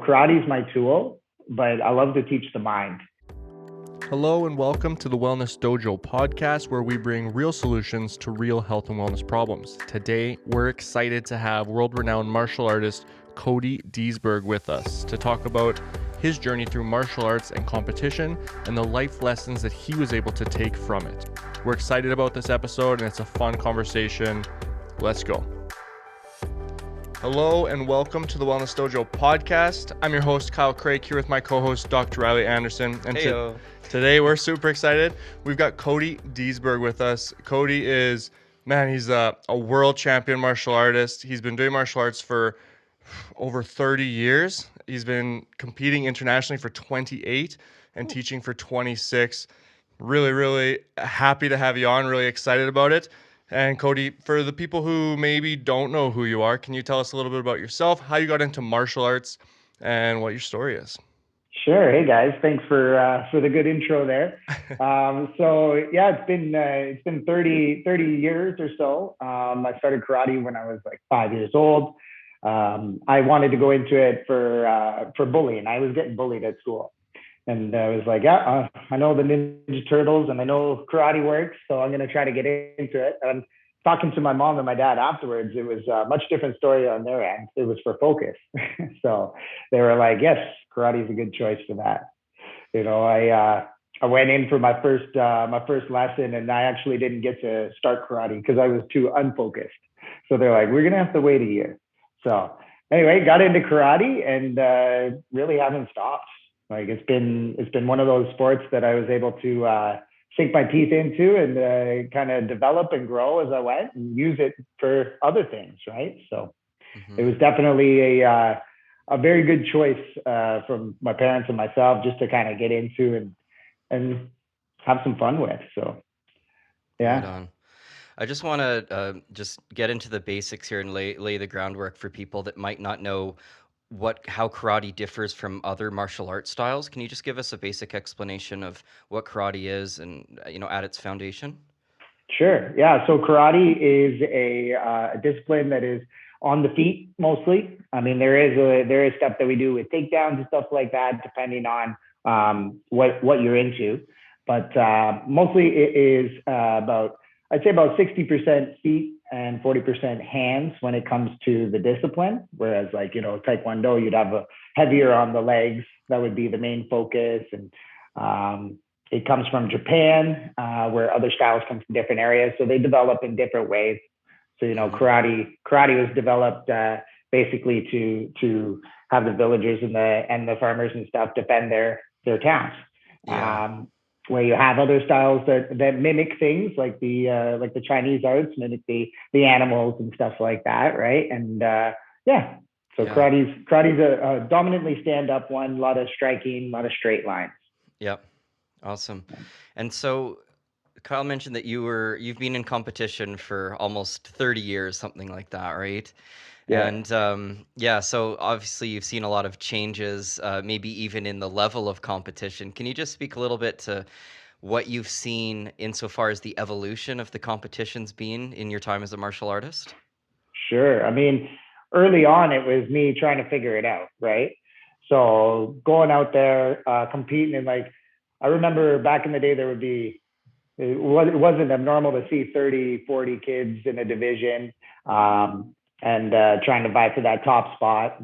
karate is my tool, but I love to teach the mind. Hello and welcome to the Wellness Dojo podcast, where we bring real solutions to real health and wellness problems. Today, we're excited to have world-renowned martial artist Cody Diesbourg with us to talk about his journey through martial arts and competition and the life lessons that he was able to take from it. We're excited about this episode and it's a fun conversation. Let's go. Hello and welcome to the Wellness Dojo podcast. I'm your host, Kyle Craig, here with my co-host, Dr. Riley Anderson. And today we're super excited. We've got Cody Diesbourg with us. Cody is, he's a world champion martial artist. He's been doing martial arts for over 30 years. He's been competing internationally for 28 and teaching for 26. Really happy to have you on. Really excited about it. And Cody, for the people who maybe don't know who you are, can you tell us a little bit about yourself, how you got into martial arts, and what your story is? Sure. Hey guys, thanks for the good intro there. It's been 30 years or so. I started karate when I was like 5 years old. I wanted to go into it for bullying. I was getting bullied at school, and I was like, I know the Ninja Turtles and I know karate works, so I'm gonna try to get into it. And talking to my mom and my dad afterwards, it was a much different story on their end. It was for focus. So they were like, yes, karate is a good choice for that. I went in for my first lesson, and I actually didn't get to start karate because I was too unfocused. So they're like, we're gonna have to wait a year. So anyway, got into karate and really haven't stopped. Like it's been one of those sports that I was able to sink my teeth into and kind of develop and grow as I went and use it for other things, right? So It was definitely a very good choice from my parents and myself just to kind of get into and have some fun with. So, yeah. Right on. I just want to just get into the basics here and lay the groundwork for people that might not know how karate differs from other martial arts styles. Can you just give us a basic explanation of what karate is and, at its foundation? Sure. Yeah. So karate is a discipline that is on the feet mostly. I mean, there is stuff that we do with takedowns and stuff like that, depending on what you're into. But mostly it is I'd say about 60% feet and 40% hands when it comes to the discipline. Whereas Taekwondo, you'd have a heavier on the legs. That would be the main focus. And it comes from Japan, where other styles come from different areas. So they develop in different ways. So, karate was developed basically to have the villagers and the farmers and stuff defend their towns. Yeah. Where you have other styles that mimic things like the Chinese arts, mimic the animals and stuff like that, right? And karate's a dominantly stand up one, a lot of striking, a lot of straight lines. Yep. Awesome. And so Kyle mentioned that you've been in competition for almost 30 years, something like that, right? Yeah. And so obviously you've seen a lot of changes, maybe even in the level of competition. Can you just speak a little bit to what you've seen insofar as the evolution of the competitions been in your time as a martial artist? Sure. I mean, early on, it was me trying to figure it out, right? So going out there, competing, and I remember back in the day, it wasn't abnormal to see 30, 40 kids in a division. And trying to vie for that top spot.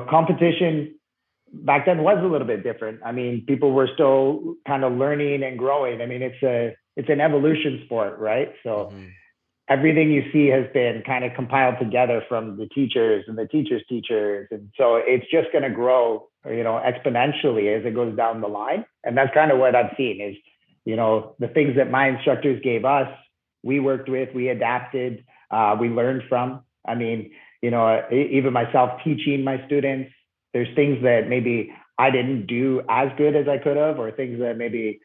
Competition back then was a little bit different. I mean, people were still kind of learning and growing. I mean, it's an evolution sport, right? So everything you see has been kind of compiled together from the teachers and the teachers' teachers. And so it's just going to grow, exponentially as it goes down the line. And that's kind of what I've seen is, the things that my instructors gave us, we worked with, we adapted, we learned from. I mean, even myself teaching my students, there's things that maybe I didn't do as good as I could have, or things that maybe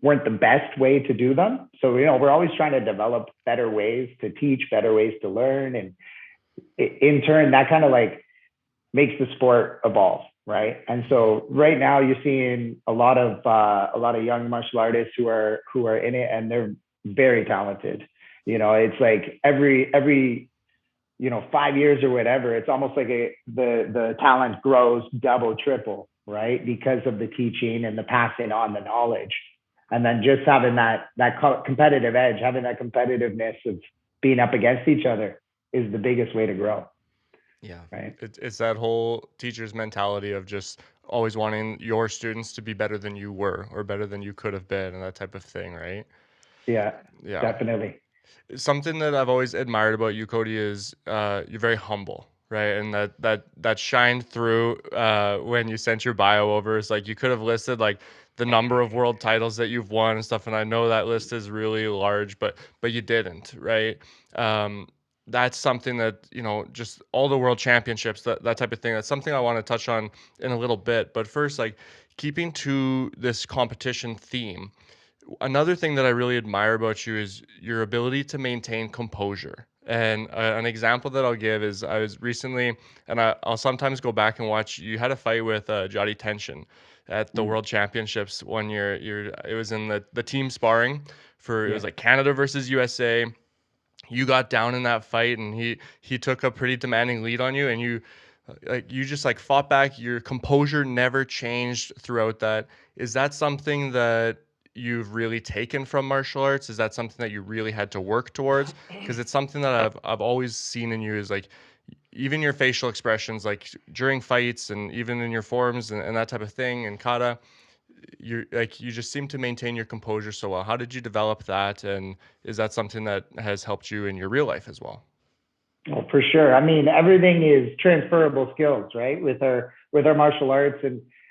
weren't the best way to do them. So, we're always trying to develop better ways to teach, better ways to learn. And in turn, that kind of makes the sport evolve, right? And so right now you're seeing a lot of young martial artists who are in it, and they're very talented. It's like every 5 years or whatever, it's almost like the talent grows double, triple, right? Because of the teaching and the passing on the knowledge. And then just having that competitive edge, having that competitiveness of being up against each other is the biggest way to grow. Yeah. Right. It's that whole teacher's mentality of just always wanting your students to be better than you were or better than you could have been and that type of thing, right? Yeah, Yeah. definitely. Something that I've always admired about you, Cody, is you're very humble, right? And that shined through when you sent your bio over. It's like you could have listed like the number of world titles that you've won and stuff, and I know that list is really large, but you didn't, right? That's something that, just all the world championships, that type of thing. That's something I want to touch on in a little bit. But first, like keeping to this competition theme, another thing that I really admire about you is your ability to maintain composure. And an example that I'll give is I was recently, and I'll sometimes go back and watch. You had a fight with Jody Tension at the World Championships one year. It was in the team sparring for it was like Canada versus USA. You got down in that fight, and he took a pretty demanding lead on you, and you just like fought back. Your composure never changed throughout that. Is that something that you've really taken from martial arts? Is that something that you really had to work towards? Because it's something that I've always seen in you is like even your facial expressions, like during fights and even in your forms and that type of thing and kata, you just seem to maintain your composure so well. How did you develop that, and is that something that has helped you in your real life as well? Well, for sure. I mean, everything is transferable skills, right? With our martial arts,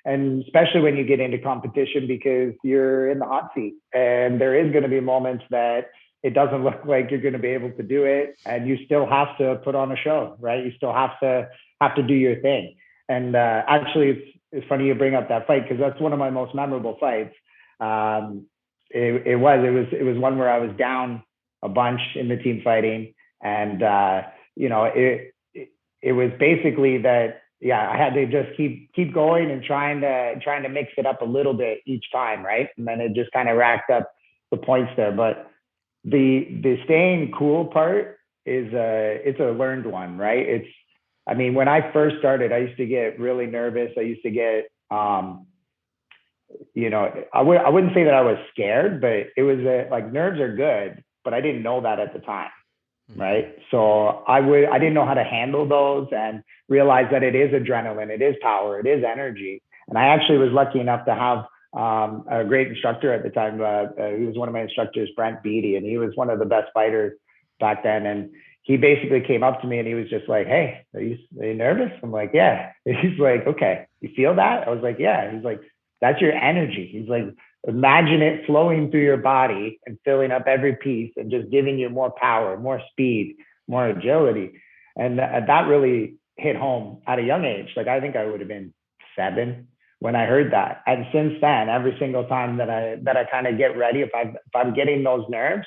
and especially when you get into competition, because you're in the hot seat, and there is going to be moments that it doesn't look like you're going to be able to do it, and you still have to put on a show, right? You still have to do your thing. And actually, it's funny you bring up that fight, because that's one of my most memorable fights. It was one where I was down a bunch in the team fighting, and it was basically that, I had to just keep going and trying to mix it up a little bit each time, right? And then it just kind of racked up the points there. But the staying cool part it's a learned one, right? When I first started, I used to get really nervous. I used to get I wouldn't say that I was scared, but it was like nerves are good, but I didn't know that at the time. Right. So I didn't know how to handle those and realize that it is adrenaline, it is power, it is energy. And I actually was lucky enough to have a great instructor at the time. He was one of my instructors, Brent Beatty, and he was one of the best fighters back then. And he basically came up to me and he was just like, "Hey, are you nervous?" I'm like, "Yeah." He's like, "Okay, you feel that?" I was like, "Yeah." He's like, "That's your energy." He's like, "Imagine it flowing through your body and filling up every piece and just giving you more power, more speed, more agility." And that really hit home at a young age. Like, I think I would have been 7 when I heard that. And since then, every single time that I kind of get ready, if I'm getting those nerves,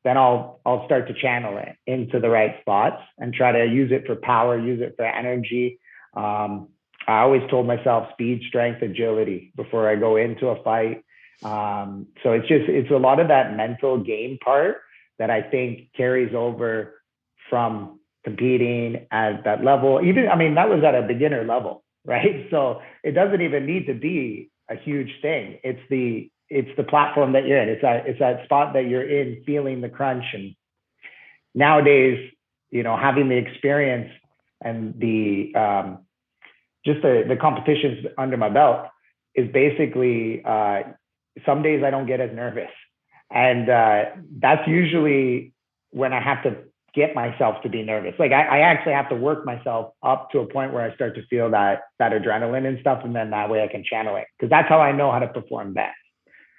then I'll start to channel it into the right spots and try to use it for power, use it for energy. I always told myself speed, strength, agility before I go into a fight. So it's a lot of that mental game part that I think carries over from competing at that level. That was at a beginner level, right? So it doesn't even need to be a huge thing. It's the platform that you're in. It's that spot that you're in, feeling the crunch. And nowadays, having the experience and the competitions under my belt is basically some days I don't get as nervous. And that's usually when I have to get myself to be nervous. Like I actually have to work myself up to a point where I start to feel that adrenaline and stuff. And then that way I can channel it, because that's how I know how to perform best.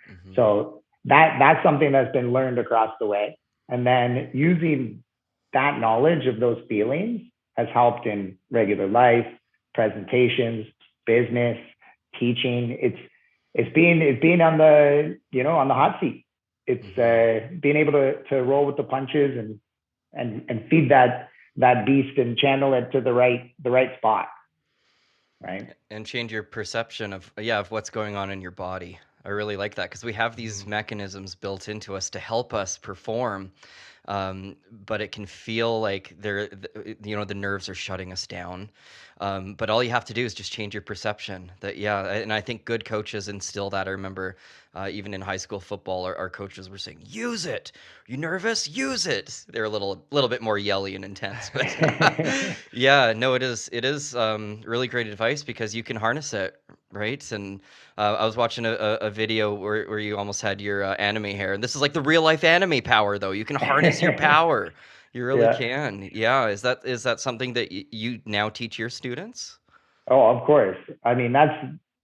Mm-hmm. So that's something that's been learned across the way. And then using that knowledge of those feelings has helped in regular life, presentations, business, teaching. It's being on the on the hot seat. It's being able to roll with the punches and feed that beast and channel it to the right spot, right? And change your perception of what's going on in your body. I really like that, because we have these mechanisms built into us to help us perform. but it can feel like the nerves are shutting us down. But all you have to do is just change your perception. And I think good coaches instill that. I remember even in high school football, our coaches were saying, "Use it. You nervous? Use it." They're a little bit more yelly and intense, but yeah, no, it is really great advice because you can harness it, right? And I was watching a video where you almost had your anime hair, and this is like the real life anime power, though. You can harness your power. You really Yeah. can. Yeah. Is that something that you now teach your students? Oh, of course. I mean, that's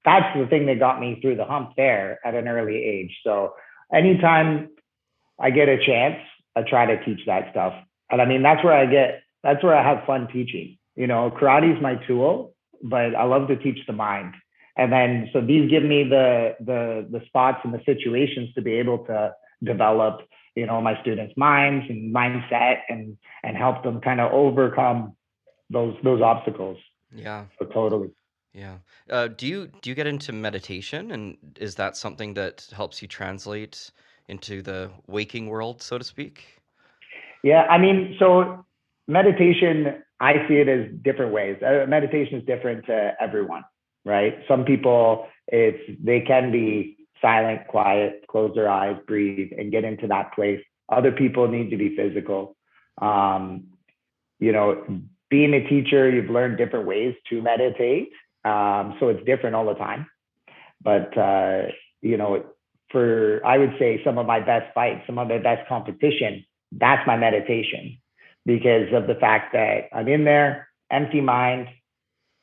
the thing that got me through the hump there at an early age. So anytime I get a chance, I try to teach that stuff. And I mean, that's where I have fun teaching. Karate is my tool, but I love to teach the mind. And then, so these give me the spots and the situations to be able to develop, my students' minds and mindset and help them kind of overcome those obstacles. Yeah. So totally. Yeah. Do you get into meditation, and is that something that helps you translate into the waking world, so to speak? Yeah, I mean, so meditation, I see it as different ways. Meditation is different to everyone, right? Some people, they can be silent, quiet, close their eyes, breathe, and get into that place. Other people need to be physical. Um, you know, Being a teacher, you've learned different ways to meditate. So it's different all the time. But you know, for I would say some of my best fights, some of my best competition, that's my meditation because of the fact that I'm in there, empty mind.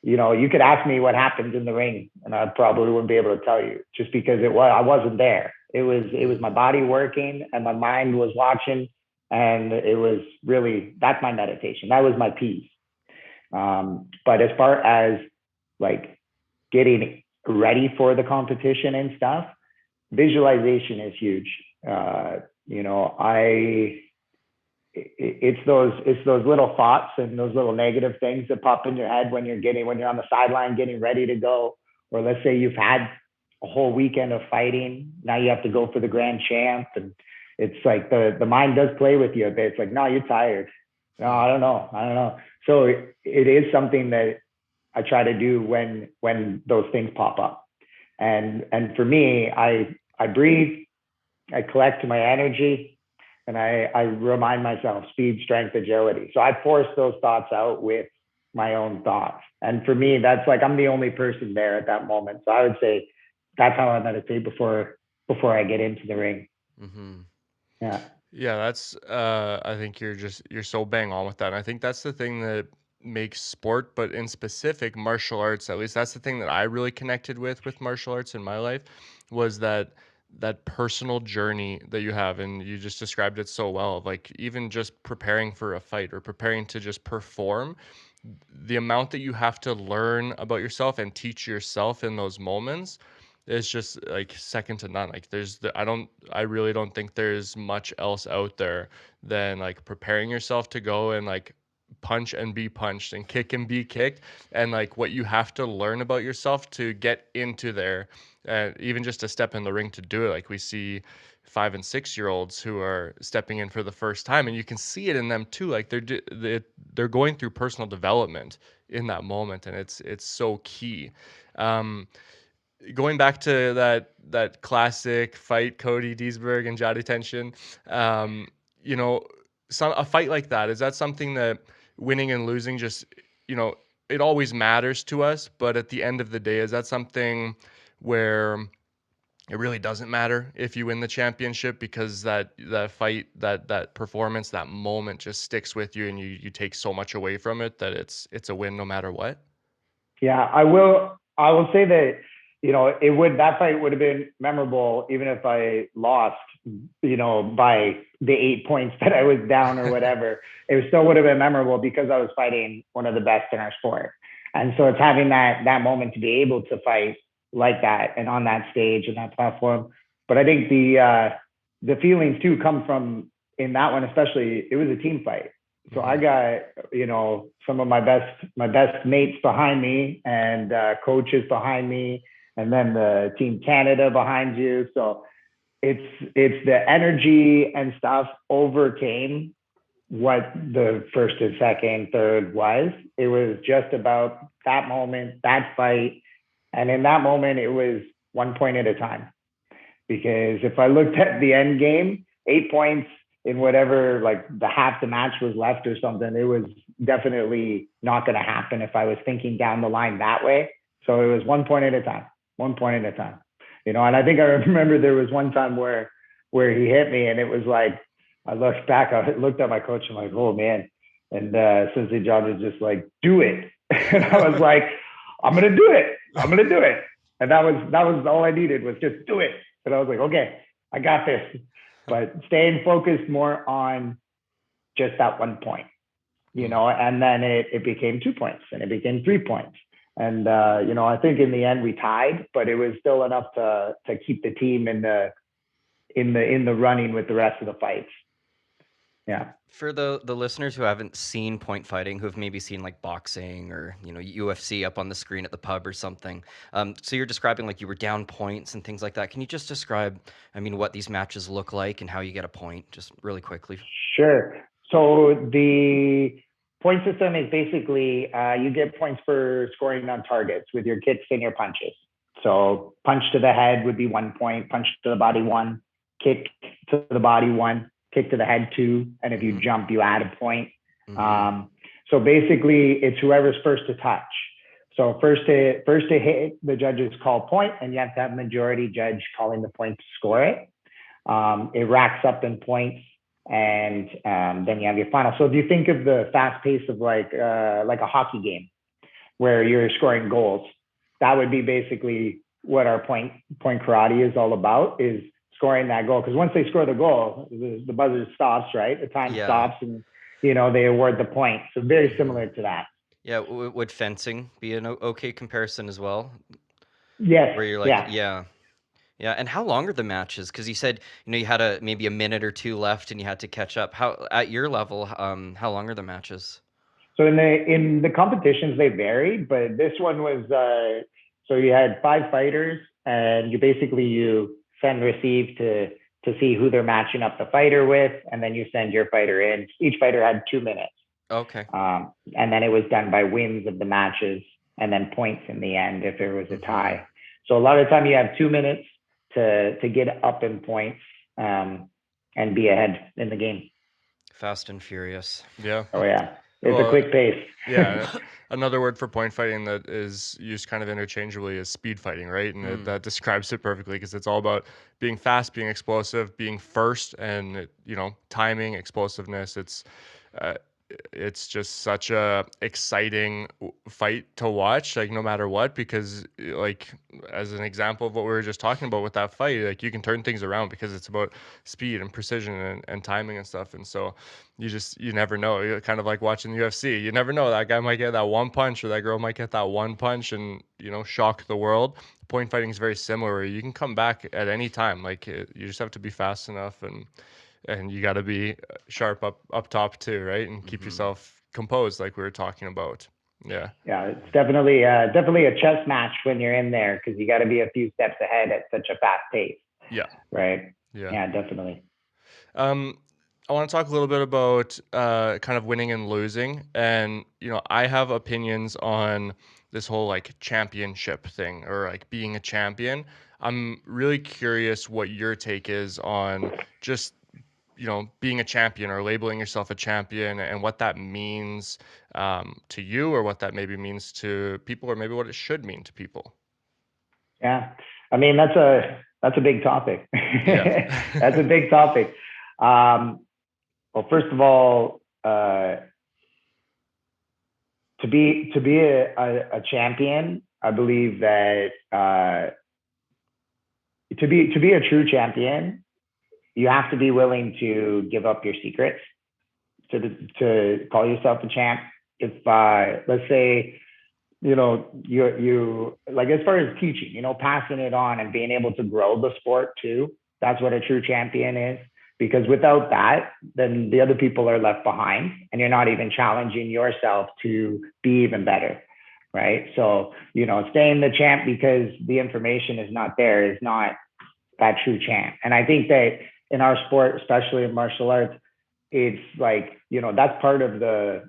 You could ask me what happens in the ring, and I probably wouldn't be able to tell you, just because I wasn't there. It was my body working, and my mind was watching, and it was really that's my meditation. That was my peace. But as far as like getting ready for the competition and stuff, visualization is huge. I it's those little thoughts and those little negative things that pop in your head when you're on the sideline getting ready to go, or let's say you've had a whole weekend of fighting. Now you have to go for the grand champ, and it's like the mind does play with you a bit. It's like, no, you're tired. No, I don't know. So it is something that I try to do when those things pop up. And for me, I breathe, I collect my energy, and I remind myself speed, strength, agility. So I force those thoughts out with my own thoughts. And for me, that's like I'm the only person there at that moment. So I would say that's how I meditate before I get into the ring. Mm-hmm. Yeah. Yeah, that's I think you're so bang on with that. And I think that's the thing that makes sport, but in specific martial arts, at least that's the thing that I really connected with martial arts in my life, was that personal journey that you have. And you just described it so well, like even just preparing for a fight or preparing to just perform, the amount that you have to learn about yourself and teach yourself in those moments is just like second to none. Like I really don't think there's much else out there than like preparing yourself to go and like punch and be punched and kick and be kicked, and like what you have to learn about yourself to get into there, and even just to step in the ring to do it. Like we see 5 and 6 year olds who are stepping in for the first time, and you can see it in them too. Like they're going through personal development in that moment, and it's so key. Um, Going back to that classic fight, Cody Diesbourg and Jadi Tension, um, you know, a fight like that, is that something that winning and losing just, you know, it always matters to us, but at the end of the day, is that something where it really doesn't matter if you win the championship, because that fight, that performance, that moment just sticks with you, and you take so much away from it that it's a win no matter what? Yeah, I will say that, that fight would have been memorable even if I lost, by the 8 points that I was down or whatever. It still would have been memorable because I was fighting one of the best in our sport. And so it's having that moment to be able to fight like that and on that stage and that platform. But I think the feelings too come from, in that one especially, it was a team fight. So I got, some of my best mates behind me, and coaches behind me, and then the Team Canada behind you. So it's the energy and stuff overcame what the first and second, third was. It was just about that moment, that fight. And in that moment, it was 1 point at a time. Because if I looked at the end game, 8 points in whatever, like the half the match was left or something, it was definitely not going to happen if I was thinking down the line that way. So it was 1 point at a time, 1 point at a time. And I think I remember there was one time where he hit me, and it was like, I looked back, I looked at my coach, I'm like, oh man. And Sensei John was just like, do it. And I was like, I'm going to do it. I'm going to do it. And that was all I needed, was just do it. And I was like, okay, I got this. But staying focused more on just that 1 point, and then it became 2 points, and it became 3 points. And, I think in the end we tied, but it was still enough to keep the team in the running with the rest of the fights. Yeah. For the listeners who haven't seen point fighting, who have maybe seen like boxing or UFC up on the screen at the pub or something, so you're describing like you were down points and things like that. Can you just describe, what these matches look like and how you get a point, just really quickly? Sure. So the point system is basically you get points for scoring on targets with your kicks and your punches. So punch to the head would be 1 point, punch to the body 1, kick to the body 1, kick to the head 2, and if you jump, you add a point. So basically, it's whoever's first to touch. So first to hit, the judges call point, and you have to have majority judge calling the point to score it. It racks up in points, and then you have your final. So if you think of the fast pace of like a hockey game, where you're scoring goals, that would be basically what our point karate is all about, is scoring that goal. Because once they score the goal, the buzzer stops, right? The time stops, and they award the point. So very similar to that. Yeah. Would fencing be an okay comparison as well? Yes. Where you're like, yeah. And how long are the matches? Because you said you had maybe a minute or two left, and you had to catch up. How, at your level, how long are the matches? So in the competitions, they varied, but this one was so you had 5 fighters, and you send receive to see who they're matching up the fighter with, and then you send your fighter in. Each fighter had 2 minutes. Okay. And then it was done by wins of the matches, and then points in the end if there was a tie. So a lot of the time you have 2 minutes to get up in points and be ahead in the game. Fast and furious. Yeah. Oh yeah. It's a quick pace. Yeah. Another word for point fighting that is used kind of interchangeably is speed fighting, right? And that describes it perfectly, because it's all about being fast, being explosive, being first, and timing, explosiveness. It's just such a exciting fight to watch, like no matter what, because like as an example of what we were just talking about with that fight, like you can turn things around because it's about speed and precision and timing and stuff. And so you never know. You're kind of like watching the UFC. You never know, that guy might get that one punch, or that girl might get that one punch and shock the world. Point fighting is very similar. You can come back at any time. Like you just have to be fast enough, and you got to be sharp up top too, right? And keep yourself composed, like we were talking about. Yeah. Yeah, it's definitely a chess match when you're in there, because you got to be a few steps ahead at such a fast pace. Yeah. Right. Yeah. Yeah, definitely. I want to talk a little bit about kind of winning and losing, and I have opinions on this whole like championship thing, or like being a champion. I'm really curious what your take is on just being a champion, or labeling yourself a champion, and what that means to you, or what that maybe means to people, or maybe what it should mean to people. Yeah. I mean, that's a big topic. Yeah. That's a big topic. Well, first of all, to be a champion, I believe that to be a true champion, you have to be willing to give up your secrets to call yourself a champ. If let's say you like, as far as teaching, passing it on and being able to grow the sport too, that's what a true champion is. Because without that, then the other people are left behind, and you're not even challenging yourself to be even better, right? So staying the champ because the information is not there is not that true champ. And I think that in our sport, especially in martial arts, it's like, that's part of the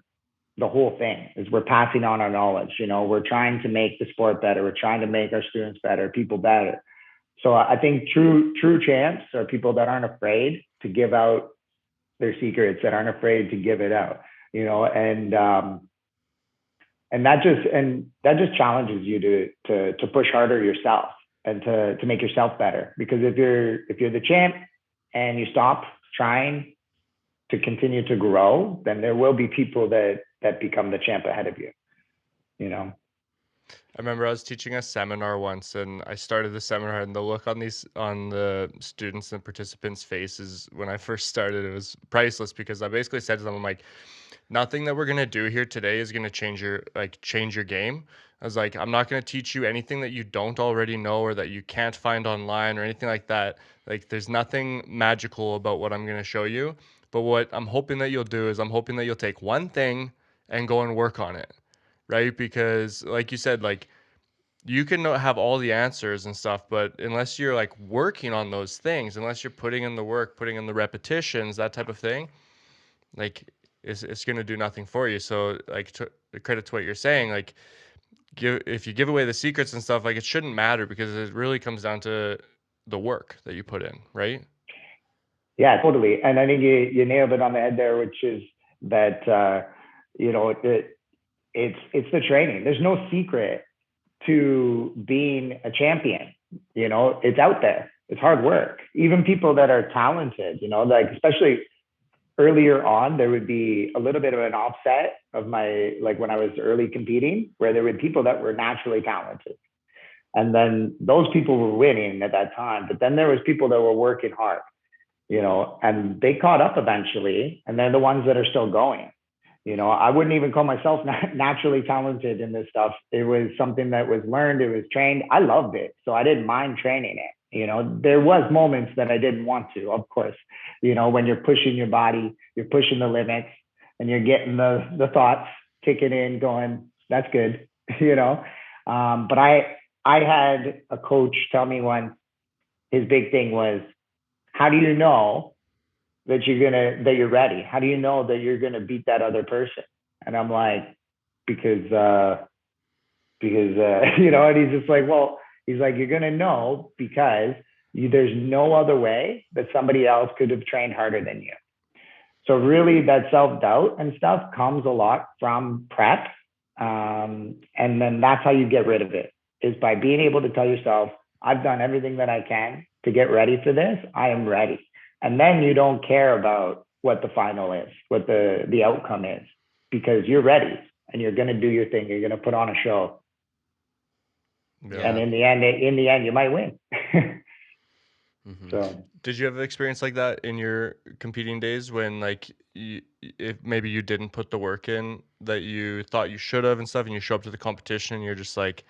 whole thing is we're passing on our knowledge. We're trying to make the sport better. We're trying to make our students better, people better. So I think true champs are people that aren't afraid to give out their secrets, that aren't afraid to give it out, and that just challenges you to push harder yourself and to make yourself better. Because if you're the champ and you stop trying to continue to grow, then there will be people that become the champ ahead of you. I remember I was teaching a seminar once, and I started the seminar, and the look on the students and participants' faces when I first started, it was priceless, because I basically said to them, I'm like, nothing that we're gonna do here today is gonna change your game. I was like, I'm not gonna teach you anything that you don't already know or that you can't find online or anything like that. Like, there's nothing magical about what I'm gonna show you. But what I'm hoping that you'll do is I'm hoping that you'll take one thing and go and work on it, right? Because like you said, like, you can have all the answers and stuff, but unless you're like working on those things, unless you're putting in the work, putting in the repetitions, that type of thing, like, it's going to do nothing for you. So like, to credit to what you're saying, like, if you give away the secrets and stuff, like, it shouldn't matter, because it really comes down to the work that you put in, right? Yeah, totally. And I think you nailed it on the head there, which is that it's the training. There's no secret to being a champion. It's out there. It's hard work. Even people that are talented, like, especially earlier on, there would be a little bit of an offset of like when I was early competing, where there were people that were naturally talented. And then those people were winning at that time. But then there was people that were working hard, and they caught up eventually. And they're the ones that are still going. I wouldn't even call myself naturally talented in this stuff. It was something that was learned. It was trained. I loved it. So I didn't mind training it. There was moments that I didn't want to, of course, when you're pushing your body, you're pushing the limits, and you're getting the thoughts kicking in going, that's good, but I had a coach tell me once, his big thing was, how do you know that you're ready? How do you know that you're gonna beat that other person? And I'm like, because and he's just like, well, he's like, you're gonna know because there's no other way that somebody else could have trained harder than you. So really, that self-doubt and stuff comes a lot from prep, and then that's how you get rid of it, is by being able to tell yourself, I've done everything that I can to get ready for this. I am ready. And then you don't care about what the final is, what the outcome is, because you're ready and you're going to do your thing. You're going to put on a show. Yeah. And in the end, you might win. Mm-hmm. So, did you have an experience like that in your competing days when, like, if maybe you didn't put the work in that you thought you should have and stuff, and you show up to the competition and you're just like,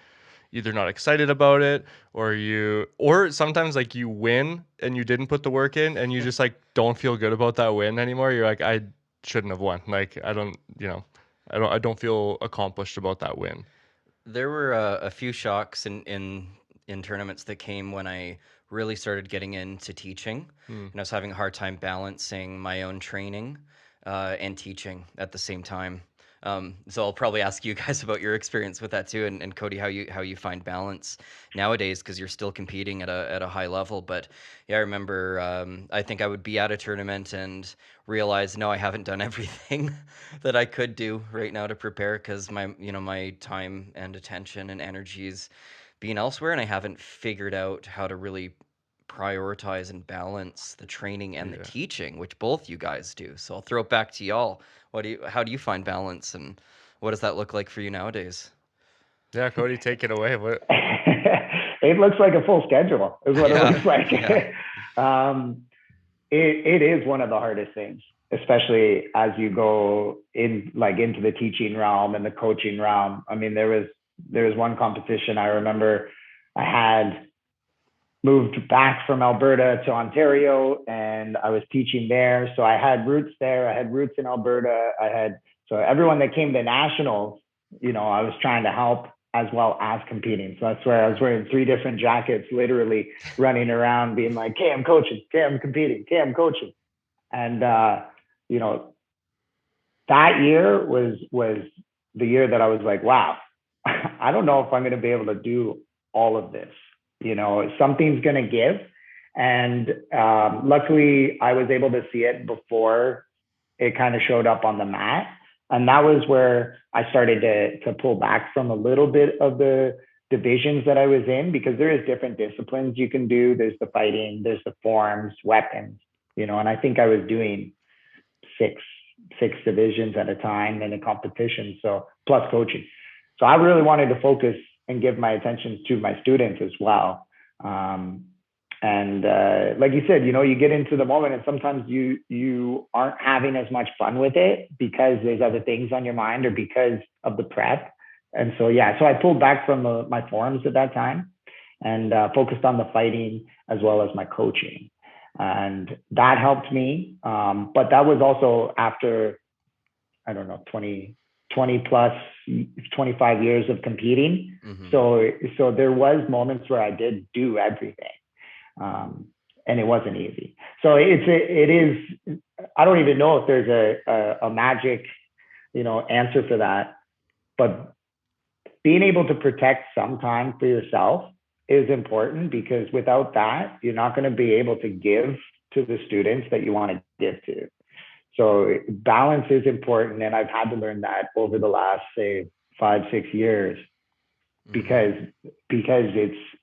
either not excited about it, or sometimes like you win and you didn't put the work in and you just like don't feel good about that win anymore? You're like, I shouldn't have won. Like, I don't feel accomplished about that win. There were a few shocks in tournaments that came when I really started getting into teaching, and I was having a hard time balancing my own training and teaching at the same time. So I'll probably ask you guys about your experience with that too, and Cody, how you find balance nowadays, because you're still competing at a high level. But yeah, I remember I think I would be at a tournament and realize, no, I haven't done everything that I could do right now to prepare, because my time and attention and energy is being elsewhere, and I haven't figured out how to really prioritize and balance the training and the teaching, which both you guys do. So I'll throw it back to y'all. How do you find balance, and what does that look like for you nowadays? Yeah, Cody, take it away. What? It looks like a full schedule is what it looks like. It is one of the hardest things, especially as you go into the teaching realm and the coaching realm. I mean, there was one competition I remember I had moved back from Alberta to Ontario, and I was teaching there. So I had roots there. I had roots in Alberta. So everyone that came to nationals, I was trying to help as well as competing. So I swear I was wearing 3 different jackets, literally running around being like, okay, I'm coaching, okay, I'm competing, okay, I'm coaching. And, you know, that year was the year that I was like, wow, I don't know if I'm going to be able to do all of this. Something's going to give. And luckily, I was able to see it before it kind of showed up on the mat. And that was where I started to pull back from a little bit of the divisions that I was in, because there is different disciplines you can do. There's the fighting, there's the forms, weapons, and I think I was doing six divisions at a time in a competition. So plus coaching. So I really wanted to focus and give my attention to my students as well. And like you said, you get into the moment and sometimes you aren't having as much fun with it because there's other things on your mind or because of the prep. And so, yeah, so I pulled back from my forums at that time and focused on the fighting as well as my coaching. And that helped me. But that was also after, I don't know, 20 plus 25 years of competing. Mm-hmm. So there was moments where I did do everything. And it wasn't easy. So it is, I don't even know if there's a magic, answer for that, but being able to protect some time for yourself is important, because without that, you're not going to be able to give to the students that you want to give to. So balance is important. And I've had to learn that over the last, say, 5-6 years, because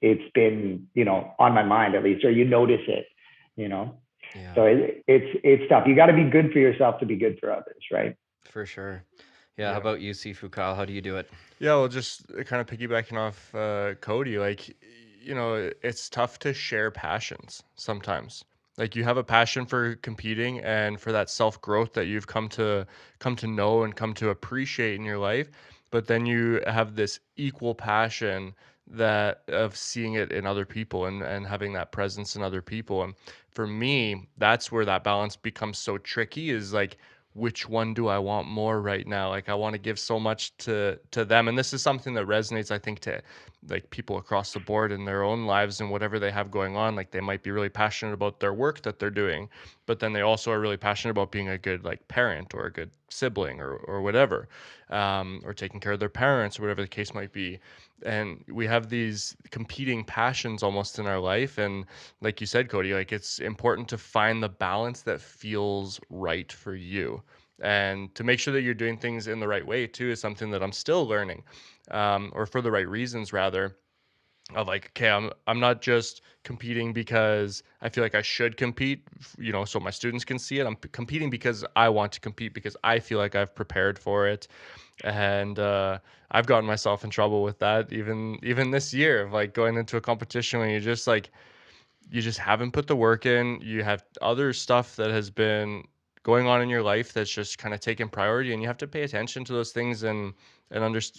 it's been, on my mind at least, or you notice it, Yeah. So it's tough. You got to be good for yourself to be good for others, right? For sure. Yeah. How about you, Sifu Kyle? How do you do it? Yeah, well, just kind of piggybacking off Cody, like, it's tough to share passions sometimes. Like, you have a passion for competing and for that self-growth that you've come to know and come to appreciate in your life, but then you have this equal passion that of seeing it in other people and having that presence in other people. And for me, that's where that balance becomes so tricky, is like, which one do I want more right now? Like, I want to give so much to them. And this is something that resonates, I think, to like people across the board in their own lives and whatever they have going on. Like, they might be really passionate about their work that they're doing, but then they also are really passionate about being a good like parent or a good sibling or whatever, or taking care of their parents or whatever the case might be. And we have these competing passions almost in our life. And like you said, Cody, like, it's important to find the balance that feels right for you. And to make sure that you're doing things in the right way too is something that I'm still learning, or for the right reasons rather. Of like, okay, I'm not just competing because I feel like I should compete, so my students can see it. I'm competing because I want to compete, because I feel like I've prepared for it. And I've gotten myself in trouble with that even this year, of like going into a competition when you just haven't put the work in. You have other stuff that has been going on in your life that's just kind of taken priority, and you have to pay attention to those things and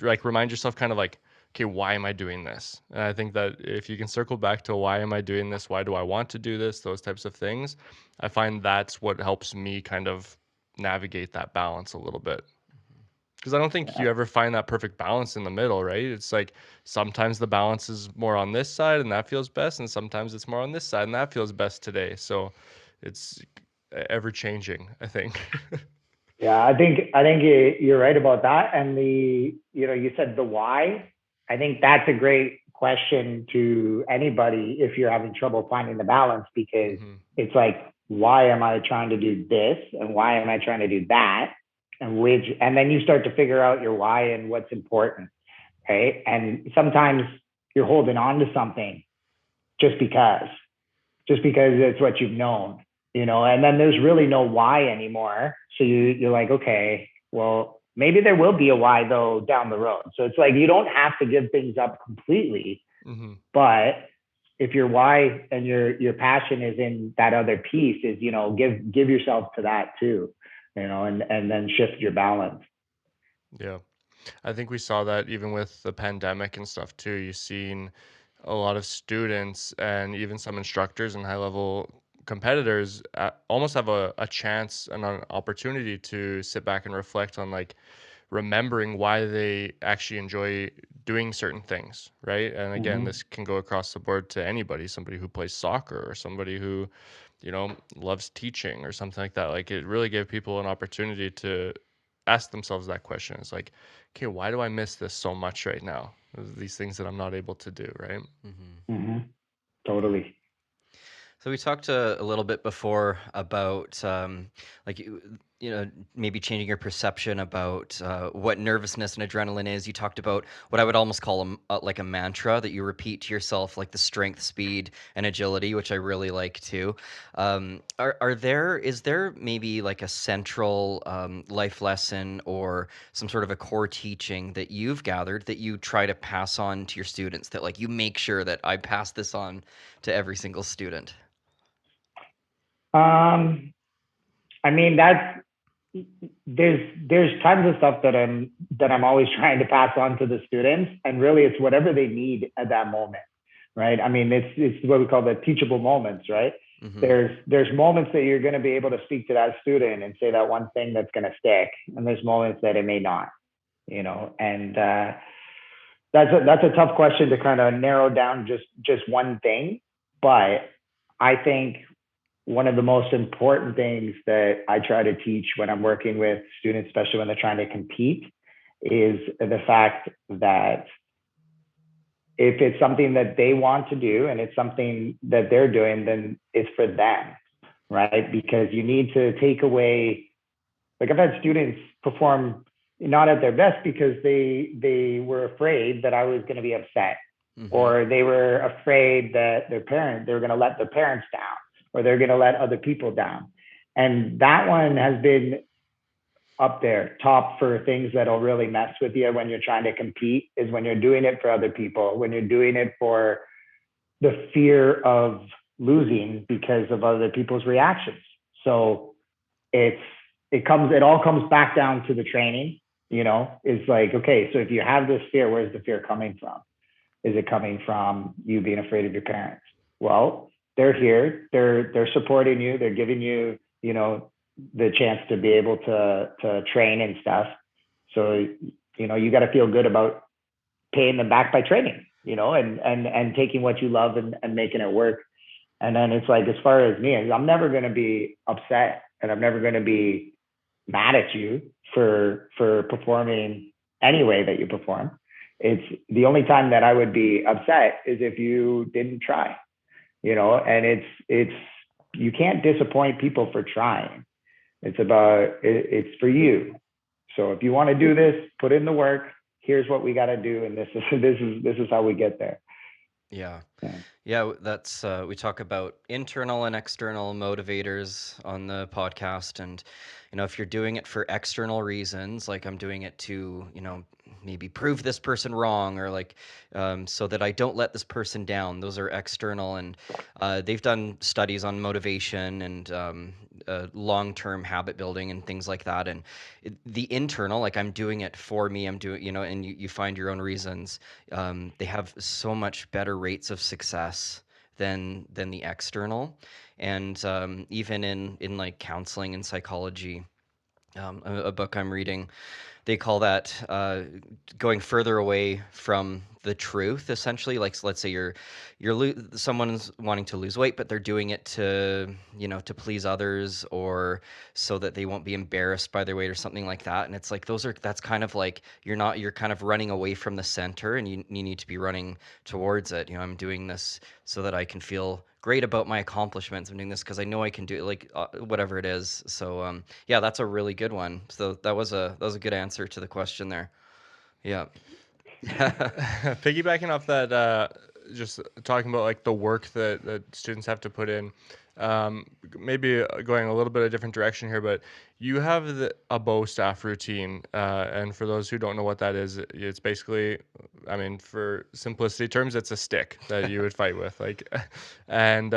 like remind yourself kind of like, okay, why am I doing this? And I think that if you can circle back to why am I doing this? Why do I want to do this? Those types of things, I find that's what helps me kind of navigate that balance a little bit. Because I don't think you ever find that perfect balance in the middle, right? It's like sometimes the balance is more on this side and that feels best, and sometimes it's more on this side and that feels best today. So it's ever changing, I think. Yeah, I think you're right about that. And you said the why. I think that's a great question to anybody if you're having trouble finding the balance, because it's like, why am I trying to do this and why am I trying to do that? And then you start to figure out your why and what's important, right? And sometimes you're holding on to something just because it's what you've known, and then there's really no why anymore. So you're like, okay, well, maybe there will be a why though down the road. So it's like, you don't have to give things up completely, but if your why and your passion is in that other piece, is, give yourself to that too, and then shift your balance. Yeah. I think we saw that even with the pandemic and stuff too. You've seen a lot of students and even some instructors and high level competitors almost have a chance and an opportunity to sit back and reflect on like remembering why they actually enjoy doing certain things, right? And again, this can go across the board to anybody, somebody who plays soccer or somebody who, loves teaching or something like that. Like, it really gave people an opportunity to ask themselves that question. It's like, okay, why do I miss this so much right now? These things that I'm not able to do, right? Totally. So we talked a little bit before about like maybe changing your perception about what nervousness and adrenaline is. You talked about what I would almost call like a mantra that you repeat to yourself, like the strength, speed, and agility, which I really like too. Is there maybe like a central life lesson or some sort of a core teaching that you've gathered that you try to pass on to your students, that like you make sure that I pass this on to every single student? I mean, there's tons of stuff that I'm always trying to pass on to the students, and really it's whatever they need at that moment, right? I mean, it's what we call the teachable moments, right? There's moments that you're going to be able to speak to that student and say that one thing that's going to stick, and there's moments that it may not, and that's a tough question to kind of narrow down just one thing. But I think one of the most important things that I try to teach when I'm working with students, especially when they're trying to compete, is the fact that if it's something that they want to do and it's something that they're doing, then it's for them, right? Because you need to take away, like I've had students perform not at their best because they were afraid that I was going to be upset, or they were afraid that they were going to let their parents down, or they're going to let other people down. And that one has been up there top for things that'll really mess with you when you're trying to compete, is when you're doing it for other people, when you're doing it for the fear of losing because of other people's reactions. So it all comes back down to the training. It's like, okay, so if you have this fear, where's the fear coming from? Is it coming from you being afraid of your parents? Well, they're here, they're supporting you, they're giving you, the chance to be able to train and stuff. So, you got to feel good about paying them back by training, and taking what you love and making it work. And then it's like, as far as me, I'm never going to be upset, and I'm never going to be mad at you for performing any way that you perform. It's the only time that I would be upset is if you didn't try, and it's you can't disappoint people for trying. It's for you. So if you want to do this, put in the work. Here's what we got to do, and this is how we get there. Yeah. Yeah, that's we talk about internal and external motivators on the podcast. And if you're doing it for external reasons, like I'm doing it to maybe prove this person wrong, or like so that I don't let this person down, those are external. And they've done studies on motivation and long-term habit building and things like that. And the internal, like I'm doing it for me, I'm doing, and you find your own reasons, they have so much better rates of success than the external. And even in like counseling and psychology, a book I'm reading, they call that going further away from the truth, essentially. Like, so let's say someone's wanting to lose weight, but they're doing it to to please others, or so that they won't be embarrassed by their weight or something like that. And it's like that's kind of like you're kind of running away from the center, and you need to be running towards it. I'm doing this so that I can feel great about my accomplishments. I'm doing this because I know I can do it, like whatever it is. So yeah, that's a really good one. So that was a good answer to the question there. Yeah. Piggybacking off that, just talking about like the work that students have to put in, maybe going a little bit of a different direction here, but you have a bow staff routine, and for those who don't know what that is, it's basically, I mean, for simplicity terms, it's a stick that you would fight with, like, and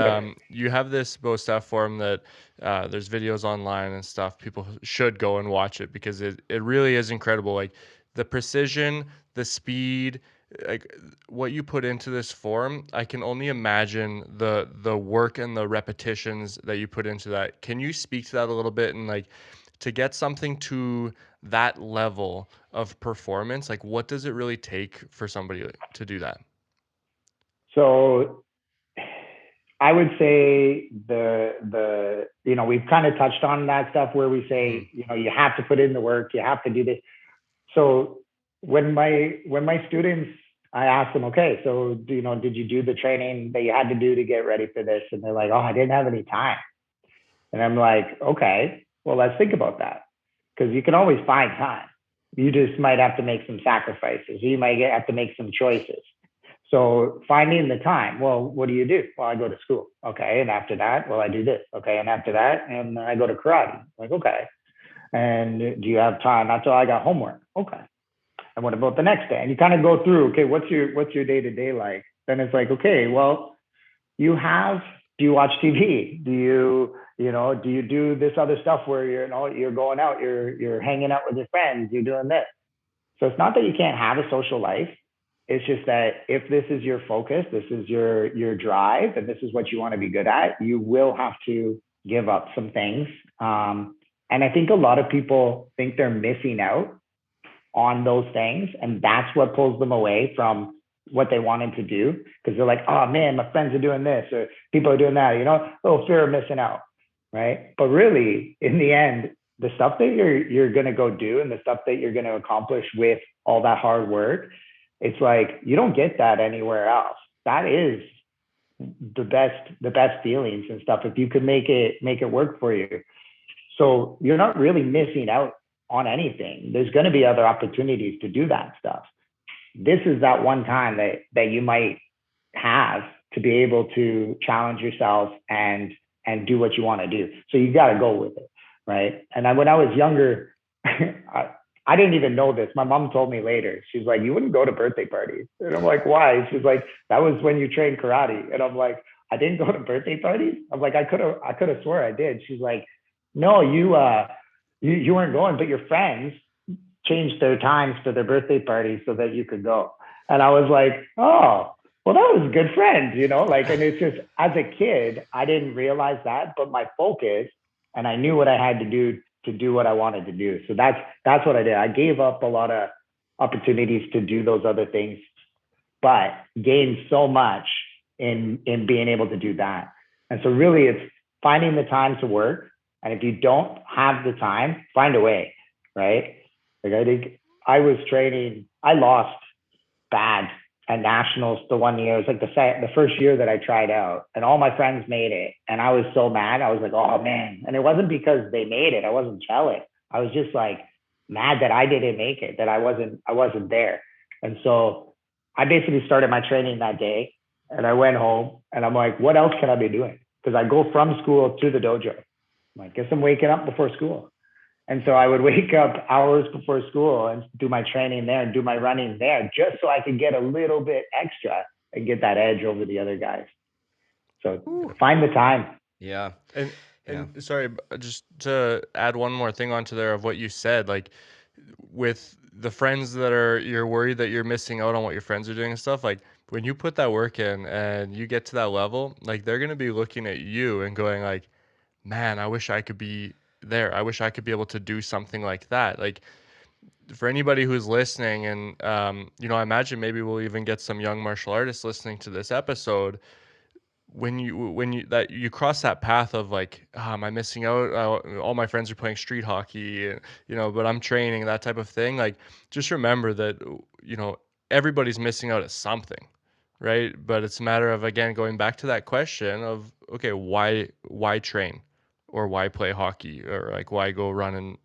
you have this bow staff form that there's videos online and stuff. People should go and watch it because it really is incredible. Like the precision, the speed, like what you put into this form, I can only imagine the work and the repetitions that you put into that. Can you speak to that a little bit and like to get something to that level of performance, like what does it really take for somebody to do that? So I would say we've kind of touched on that stuff where we say, you have to put in the work, you have to do this. So when my students, I ask them, okay, so did you do the training that you had to do to get ready for this? And they're like, oh, I didn't have any time. And I'm like, okay, well, let's think about that, because you can always find time. You just might have to make some sacrifices. You might have to make some choices. So finding the time, well, what do you do? Well, I go to school. Okay. And after that, well, I do this. Okay. And after that, and I go to karate. Like, okay. And do you have time? That's all, I got homework. Okay. And what about the next day? And you kind of go through, okay, what's your day-to-day like? Then it's like, okay, well, do you watch TV? Do you do this other stuff where you're going out, you're hanging out with your friends, you're doing this. So it's not that you can't have a social life. It's just that if this is your focus, this is your drive, and this is what you want to be good at, you will have to give up some things. And I think a lot of people think they're missing out on those things, and that's what pulls them away from what they wanted to do, because they're like, oh man, my friends are doing this, or people are doing that, fear of missing out, right? But really, in the end, the stuff that you're going to go do and the stuff that you're going to accomplish with all that hard work, it's like you don't get that anywhere else. That is the best feelings and stuff if you could make it work for you. So you're not really missing out on anything. There's going to be other opportunities to do that stuff. This is that one time that you might have to be able to challenge yourself and do what you want to do. So you got to go with it, right? And when I was younger, I didn't even know this. My mom told me later. She's like, you wouldn't go to birthday parties. And I'm like, why? She's like, that was when you trained karate. And I'm like, I didn't go to birthday parties? I'm like, I could have swore I did. She's like, no, you weren't going, but your friends changed their times for their birthday parties so that you could go. And I was like, oh, well, that was good friends, and it's just, as a kid, I didn't realize that, but my focus, and I knew what I had to do what I wanted to do. So that's what I did. I gave up a lot of opportunities to do those other things, but gained so much in being able to do that. And so really it's finding the time to work. And if you don't have the time, find a way, right? Like I think I was training, I lost bad at nationals the one year. It was like the first year that I tried out, and all my friends made it. And I was so mad. I was like, oh man. And it wasn't because they made it. I wasn't jealous. I was just like mad that I didn't make it, that I wasn't there. And so I basically started my training that day, and I went home and I'm like, what else can I be doing? Because I go from school to the dojo. I'm like, guess I'm waking up before school. And so I would wake up hours before school and do my training there and do my running there, just so I could get a little bit extra and get that edge over the other guys. So find the time. Yeah. And sorry, just to add one more thing onto there of what you said, like with the friends that you're worried that you're missing out on what your friends are doing and stuff, like when you put that work in and you get to that level, like they're going to be looking at you and going like, man, I wish I could be there. I wish I could be able to do something like that. Like for anybody who's listening, and I imagine maybe we'll even get some young martial artists listening to this episode. When you cross that path of like, am I missing out? All my friends are playing street hockey, but I'm training, that type of thing. Like, just remember that everybody's missing out at something, right? But it's a matter of, again, going back to that question of, okay, why train? Or why play hockey, or like why go run and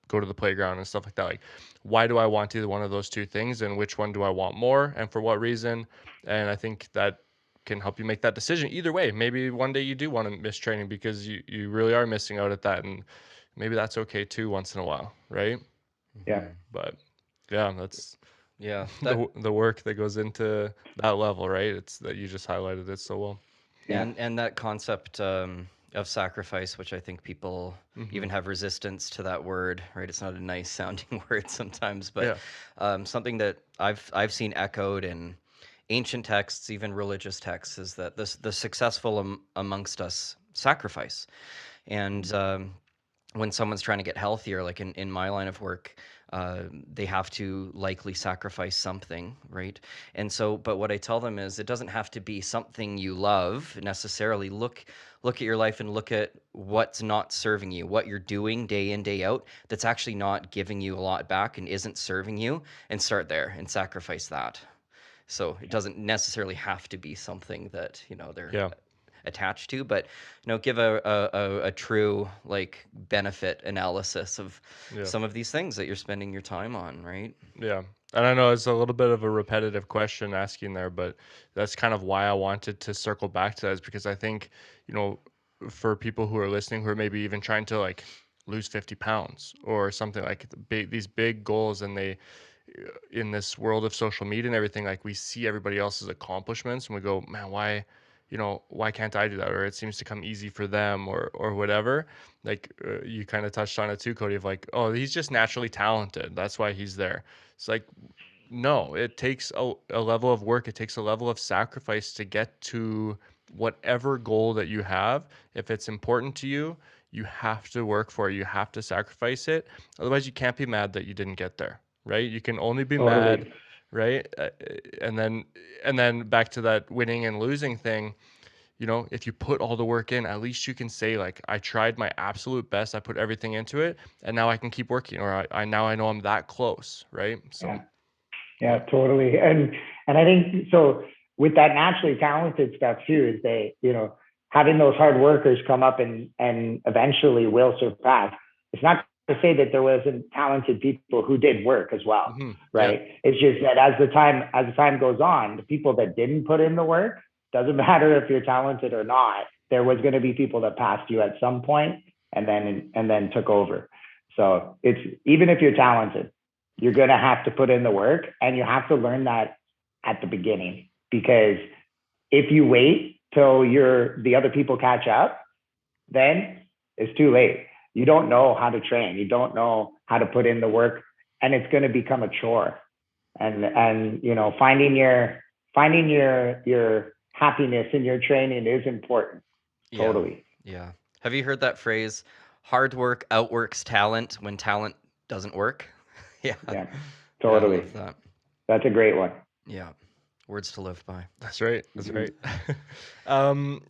go to the playground and stuff like that. Like, why do I want either one of those two things, and which one do I want more, and for what reason? And I think that can help you make that decision either way. Maybe one day you do want to miss training because you really are missing out at that, and maybe that's okay too once in a while, right? Yeah. But yeah, that's that, the work that goes into that level, right? It's that you just highlighted it so well. and that concept of sacrifice, which I think people even have resistance to that word, right? It's not a nice sounding word sometimes, but something that I've seen echoed in ancient texts, even religious texts, is that the successful amongst us sacrifice. And when someone's trying to get healthier, like in my line of work, they have to likely sacrifice something, right? And so, but what I tell them is it doesn't have to be something you love necessarily. Look at your life and look at what's not serving you, what you're doing day in, day out, that's actually not giving you a lot back and isn't serving you, and start there and sacrifice that. So it doesn't necessarily have to be something that, they're Yeah. attached to, but give a true like benefit analysis of Yeah. some of these things that you're spending your time on, right? Yeah. And I know it's a little bit of a repetitive question asking there, but that's kind of why I wanted to circle back to that, is because I think, for people who are listening, who are maybe even trying to like lose 50 pounds or something, like these big goals, and they, in this world of social media and everything, like we see everybody else's accomplishments and we go, man, why can't I do that? Or it seems to come easy for them, or whatever. Like you kind of touched on it too, Cody, of like, oh, he's just naturally talented, that's why he's there. It's like, no, it takes a level of work. It takes a level of sacrifice to get to whatever goal that you have. If it's important to you, you have to work for it. You have to sacrifice it. Otherwise, you can't be mad that you didn't get there, right? You can only be mad, Totally. right? And then back to that winning and losing thing. If you put all the work in, at least you can say like, I tried my absolute best. I put everything into it, and now I can keep working, or I now I know I'm that close, right? So. Yeah. Yeah, Yeah. totally. And I think so with that naturally talented stuff too, is having those hard workers come up and eventually will surpass. It's not to say that there wasn't talented people who did work as well, Mm-hmm. Yeah. right? It's just that as the time goes on, the people that didn't put in the work, doesn't matter if you're talented or not, there was going to be people that passed you at some point and then took over. So it's, even if you're talented, you're going to have to put in the work, and you have to learn that at the beginning, because if you wait till the other people catch up, then it's too late. You don't know how to train. You don't know how to put in the work, and it's going to become a chore. And finding your happiness in your training is important. Yeah. Totally. Yeah. Have you heard that phrase, hard work outworks talent when talent doesn't work? Yeah. Yeah, Yeah, I love totally. that. That's a great one. Yeah. Words to live by. That's right. That's Mhm. right. um,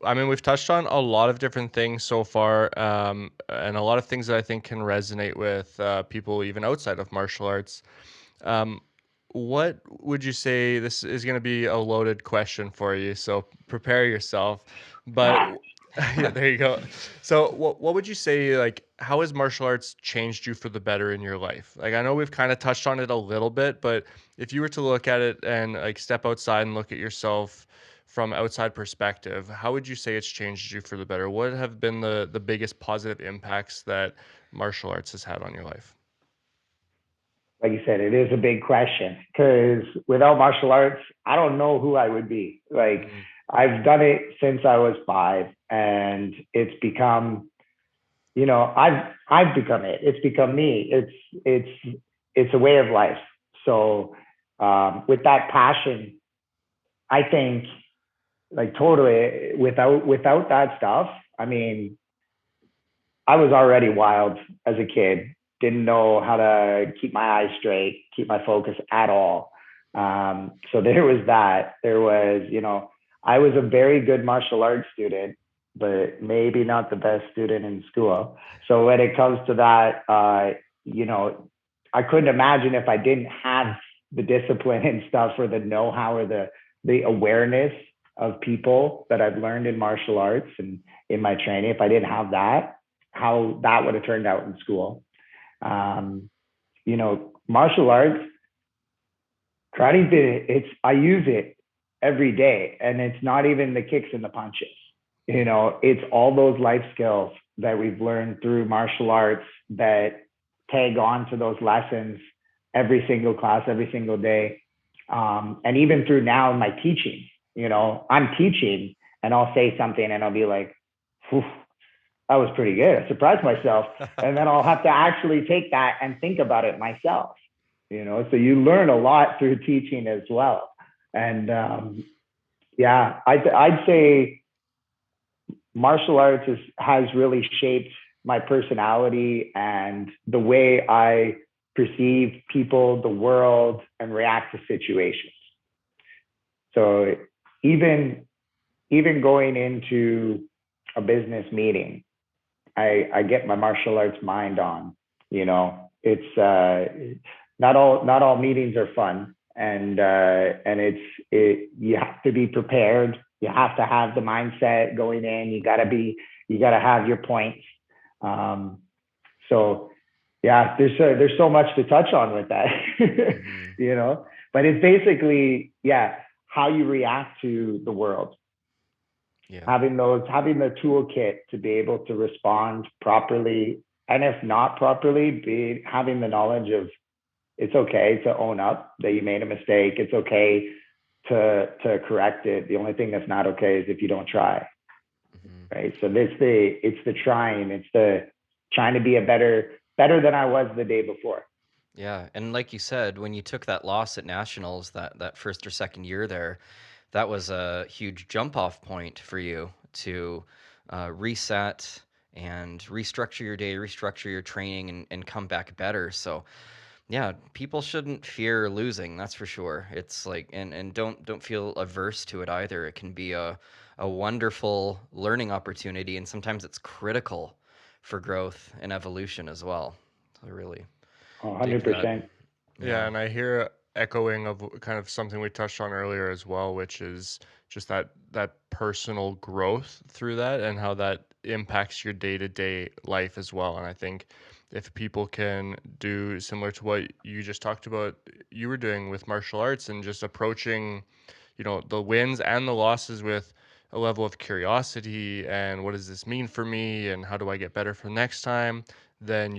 I mean, we've touched on a lot of different things so far, and a lot of things that I think can resonate with people even outside of martial arts. Um, what would you say? This is going to be a loaded question for you, so prepare yourself. But yeah, there you go. So, what would you say? Like, how has martial arts changed you for the better in your life? Like, I know we've kind of touched on it a little bit, but if you were to look at it and like step outside and look at yourself from outside perspective, how would you say it's changed you for the better? What have been the biggest positive impacts that martial arts has had on your life? Like you said, it is a big question, because without martial arts, I don't know who I would be. Like, Mm, I've done it since I was 5, and it's become, I've become it. It's become me. It's a way of life. So with that passion, I think, like, totally, without that stuff, I mean, I was already wild as a kid. Didn't know how to keep my eyes straight, keep my focus at all. So there was that. There was, I was a very good martial arts student, but maybe not the best student in school. So when it comes to that, I couldn't imagine if I didn't have the discipline and stuff, or the know-how, or the awareness of people that I've learned in martial arts and in my training. If I didn't have that, how that would have turned out in school. Martial arts, karate's I use it every day, and it's not even the kicks and the punches. It's all those life skills that we've learned through martial arts that tag on to those lessons every single class, every single day. And even through now my teaching, I'm teaching, and I'll say something and I'll be like, that was pretty good. I surprised myself. And then I'll have to actually take that and think about it myself. So you learn a lot through teaching as well. And yeah, I'd say martial arts has really shaped my personality and the way I perceive people, the world, and react to situations. So even going into a business meeting, I get my martial arts mind on. You know, it's not all meetings are fun, and you have to be prepared. You have to have the mindset going in. You gotta have your points. Um, so yeah, there's so much to touch on with that, you know. But it's basically, yeah, how you react to the world. Yeah. Having the toolkit to be able to respond properly, and if not properly, having the knowledge of it's okay to own up that you made a mistake. It's okay to correct it. The only thing that's not okay is if you don't try. Right. So it's the trying. It's the trying to be a better than I was the day before. Yeah, and like you said, when you took that loss at nationals, that first or second year there, that was a huge jump off point for you to reset and restructure your day, restructure your training, and come back better. So yeah, people shouldn't fear losing, that's for sure. It's like, and don't feel averse to it either. It can be a wonderful learning opportunity, and sometimes it's critical for growth and evolution as well. So I really dig that. 100%. Yeah, and I hear echoing of kind of something we touched on earlier as well, which is just that personal growth through that and how that impacts your day-to-day life as well. And I think if people can do similar to what you just talked about, you were doing with martial arts and just approaching, the wins and the losses with a level of curiosity and what does this mean for me and how do I get better for next time, then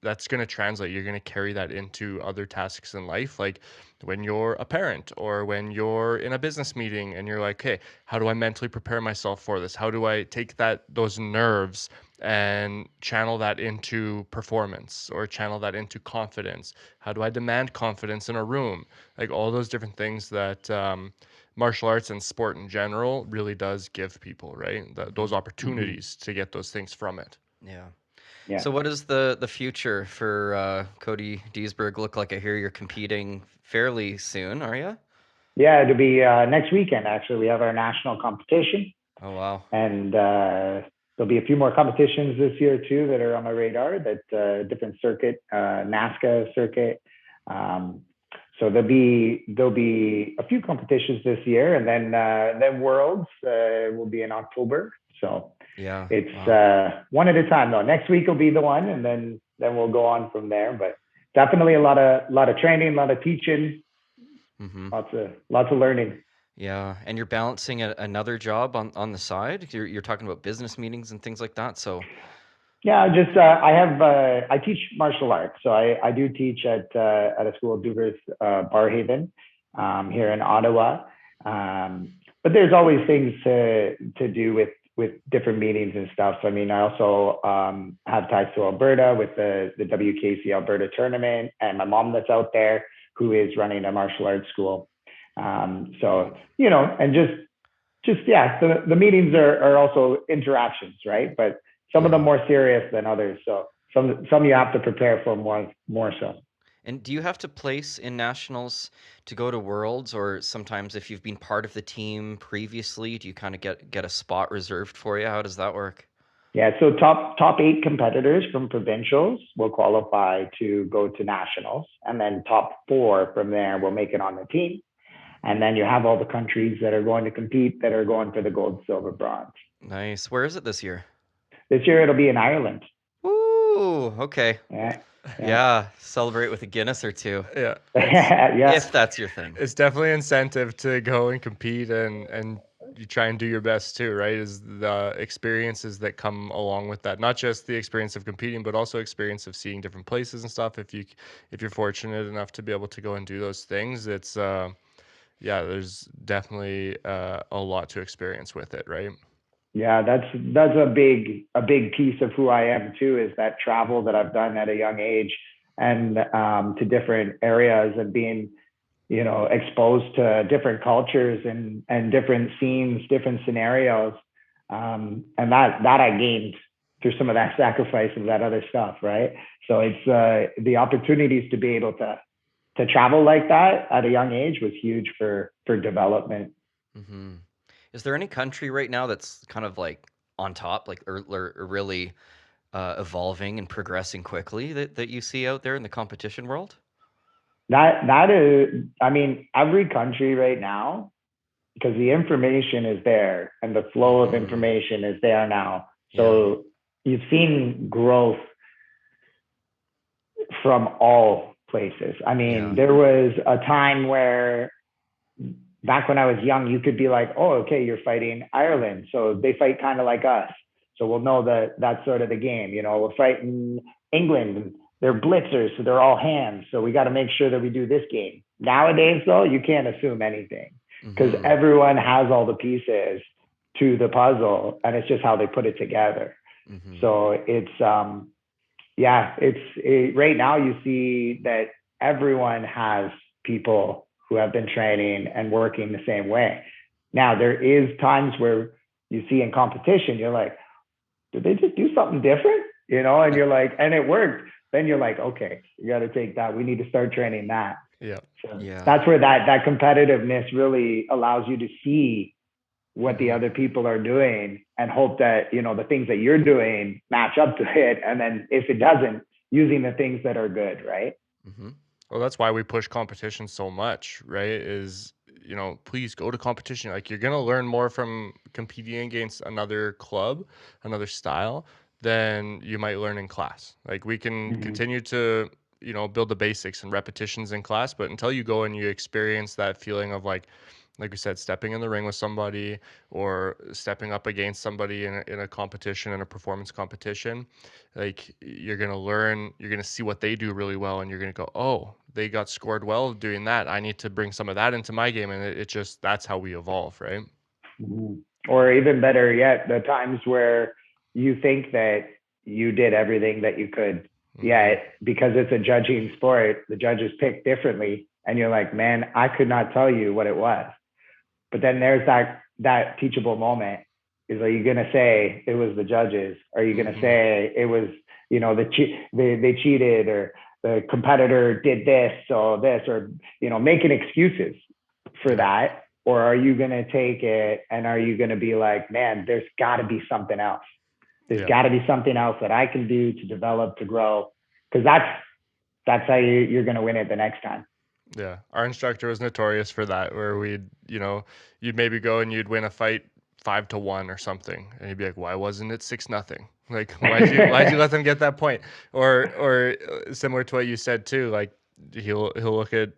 that's going to translate. You're going to carry that into other tasks in life. Like when you're a parent or when you're in a business meeting and you're like, hey, how do I mentally prepare myself for this? How do I take those nerves and channel that into performance or channel that into confidence? How do I demand confidence in a room? Like all those different things that martial arts and sport in general really does give people, right? Those opportunities to get those things from it. Yeah. Yeah. So what does the future for Cody Diesbourg look like? I hear you're competing fairly soon, are you? Yeah, it'll be next weekend. Actually, we have our national competition, Oh, wow. and there'll be a few more competitions this year too that are on my radar. That different circuit, NASCA circuit. So there'll be a few competitions this year, and then Worlds will be in October. So Yeah. it's Wow. one at a time though. Next week will be the one, and then we'll go on from there. But definitely a lot of training, a lot of teaching, Mm-hmm. lots of learning. Yeah, and you're balancing another job on the side. You're talking about business meetings and things like that. So Yeah, just I teach martial arts, so I do teach at a school, Duvers Barhaven, here in Ottawa. But there's always things to do with different meetings and stuff. So I mean, I also have ties to Alberta with the WKC Alberta tournament, and my mom that's out there who is running a martial arts school. So and just yeah, the meetings are also interactions, right? But some of them more serious than others. So some you have to prepare for more so. And do you have to place in nationals to go to worlds, or sometimes if you've been part of the team previously, do you kind of get a spot reserved for you? How does that work? Yeah, so top 8 competitors from provincials will qualify to go to nationals, and then top 4 from there will make it on the team. And then you have all the countries that are going to compete that are going for the gold, silver, bronze. Nice. Where is it this year? This year it'll be in Ireland. Ooh, okay. Yeah, yeah, Yeah, celebrate with a Guinness or two, Yeah, if yeah. that's your thing. it's definitely incentive to go and compete and you try and do your best too, right? Is the experiences that come along with that, not just the experience of competing, but also experience of seeing different places and stuff. If you're fortunate enough to be able to go and do those things, it's yeah, there's definitely a lot to experience with it, right? Yeah, that's a big piece of who I am too, is that travel that I've done at a young age, and to different areas, and being exposed to different cultures and different scenes, different scenarios, and that I gained through some of that sacrifice of that other stuff, right? So it's the opportunities to be able to travel like that at a young age was huge for development. Mm-hmm. Is there any country right now that's kind of like on top, like or really evolving and progressing quickly that you see out there in the competition world? That is, I mean, every country right now, because the information is there and the flow of information is there now. So you've seen growth from all places. I mean, there was a time where back when I was young, you could be like, oh, okay, you're fighting Ireland. So they fight kind of like us. So we'll know that that's sort of the game. You know, we're fighting England. They're blitzers, so they're all hands. So we got to make sure that we do this game. Nowadays, though, you can't assume anything because everyone has all the pieces to the puzzle, and it's just how they put it together. So it's, right now you see that everyone has people who have been training and working the same way. Now, there is times where you see in competition, you're like, did they just do something different? You know, and you're like, and it worked. Then you're like, okay, you got to take that. We need to start training that. Yeah. So that's where that competitiveness really allows you to see what the other people are doing and hope that, you know, the things that you're doing match up to it. And then if it doesn't, using the things that are good, right? Well, that's why we push competition so much, right? Is, you know, please go to competition. Like, you're going to learn more from competing against another club, another style, than you might learn in class. Like, we can continue to, you know, build the basics and repetitions in class, but until you go and you experience that feeling of like we said, stepping in the ring with somebody or stepping up against somebody in a competition, in a performance competition, like, you're going to learn, you're going to see what they do really well. And you're going to go, oh, they got scored well doing that. I need to bring some of that into my game. And it just, that's how we evolve, right? Or even better yet, the times where you think that you did everything that you could, yet because it's a judging sport, the judges pick differently. And you're like, man, I could not tell you what it was. But then there's that teachable moment. Is, are you going to say it was the judges? Are you going to say it was, you know, they cheated, or the competitor did this, so this, or, you know, making excuses for that? Or are you going to take it and are you going to be like, man, there's got to be something else. There's got to be something else that I can do to develop, to grow. Because that's how you're going to win it the next time. Yeah, our instructor was notorious for that, where we'd, you know, you'd maybe go and you'd win a fight 5-1 or something, and he'd be like, "Why wasn't it 6-0? Like, why'd you let them get that point?" Or similar to what you said too, like he'll look at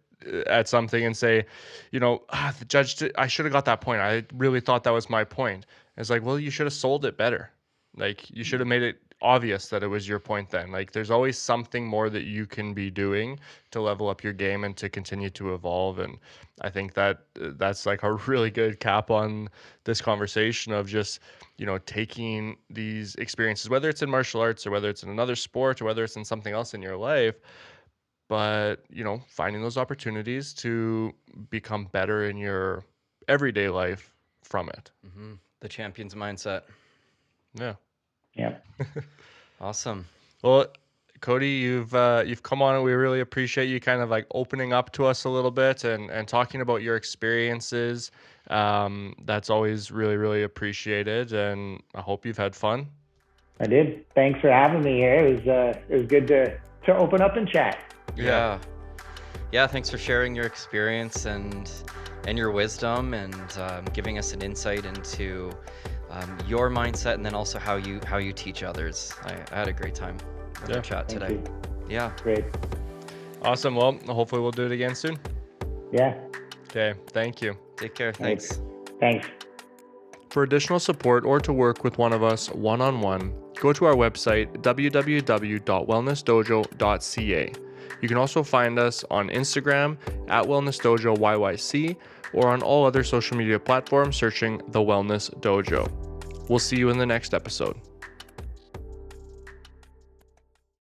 something and say, you know, the judge, I should have got that point. I really thought that was my point. And it's like, well, you should have sold it better. Like, you should have made it obvious that it was your point then. Like, there's always something more that you can be doing to level up your game and to continue to evolve. And I think that that's like a really good cap on this conversation of just, you know, taking these experiences, whether it's in martial arts or whether it's in another sport or whether it's in something else in your life, but, you know, finding those opportunities to become better in your everyday life from it. The champion's mindset. Yeah. Awesome. Well, Cody, you've come on and we really appreciate you kind of like opening up to us a little bit and talking about your experiences. That's always really, really appreciated, and I hope you've had fun. I did. Thanks for having me here. It was good to open up and chat. Yeah. Thanks for sharing your experience and your wisdom, and giving us an insight into your mindset, and then also how you teach others. I had a great time with our chat today. You. Yeah. Great. Awesome. Well, hopefully we'll do it again soon. Yeah. Okay. Thank you. Take care. Thanks. Thanks. For additional support or to work with one of us one-on-one, go to our website, www.wellnessdojo.ca. You can also find us on Instagram at Wellness Dojo YYC, or on all other social media platforms searching The Wellness Dojo. We'll see you in the next episode.